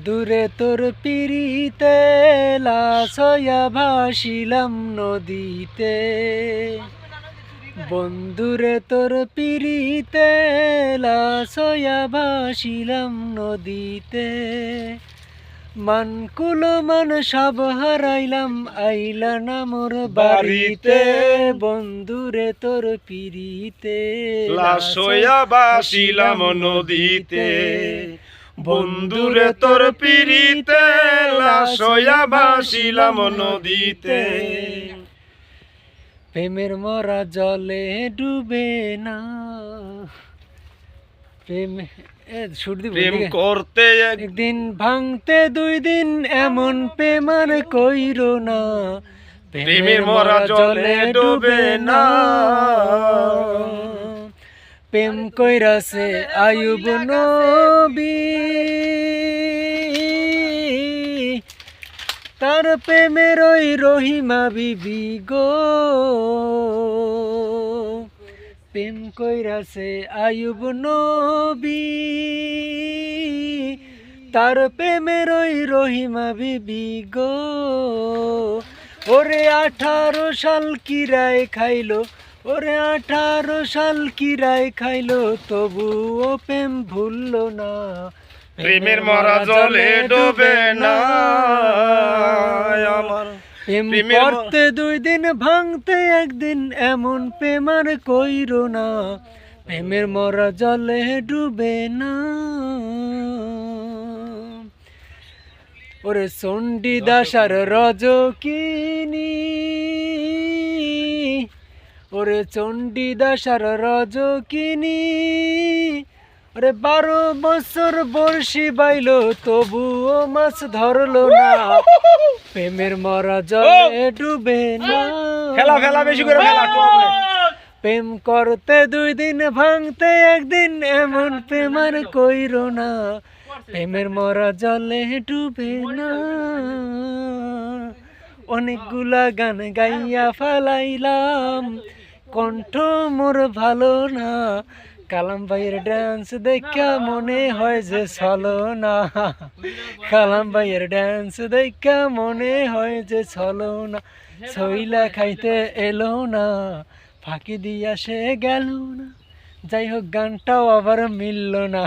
বন্ধুরে তোর পিরিতে লাশ হইয়া ভাসিলাম নদীতে। বন্ধুরে তোর পিরিতে লাশ হইয়া ভাসিলাম নদীতে। মানকুল মান সব হারাইলাম, আইলা না মোর বাড়িতে। বন্ধুরে তোর পিরিতে লাশ হইয়া ভাসিলাম নদীতে। বন্ধুরে তোর পিরিতে লাশ হইয়া ভাসিলাম নদীতে। প্রেমের মরা জলে ডুবে না, প্রেম করতে একদিন ভাঙতে দুই দিন, এমন প্রেম আর কইরো না। প্রেমের মরা জলে ডুবে না। প্রেম কইরাছে আয়ুব নবী, তার প্রেমের ওই রহিমা বিবি গো। প্রেম কইরাছে আয়ুব নবী, তার প্রেমের ওই রহিমা বিবি গো। ওরে 18 সাল কিরায় খাইলো, ওরে 18 সাল কিরায় খাইলো, তবুও প্রেম ভুললো না। প্রেমের মরা জলে ডুবে না আমার। প্রেম করতে দুই দিন, ভাঙতে একদিন, এমন প্রেম আর কইরো না। প্রেমের মরা জলে ডুবে না। ওরে চণ্ডীদাস আর রজকিনী, ওরে চণ্ডীদাস আর রজকিনী, ওরে 12 বছর বর্ষি বাইলো, তবুও মাছ ধরলো না। প্রেমের মরা জলে ডুবে না। খেলা খেলা বেশি করে খেলা। প্রেম করতে দুই দিন, ভাঙতে একদিন, এমন প্রেম আর কইরো না। প্রেমের মরা জলে ডুবে না। অনেকগুলা গান গাইয়া ফালাইলাম, কণ্ঠ মোর ভালো না। কালাম ভাইয়ের ডান্স দেখা মনে হয় যে চলো না। কালাম ভাইয়ের ডান্স দেখা মনে হয় যে চলো না। ছইলা খাইতে এলো না, ফাঁকি দিয়া সে গেল না। যাই হোক, গানটাও আবার মিলল না।